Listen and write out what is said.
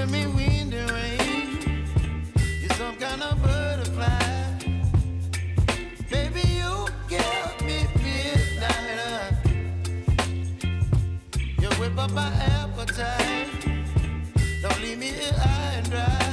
giving me wind and rain. You're some kind of butterfly. Baby, you give me midnight. You whip up my appetite. Don't leave me here high and dry.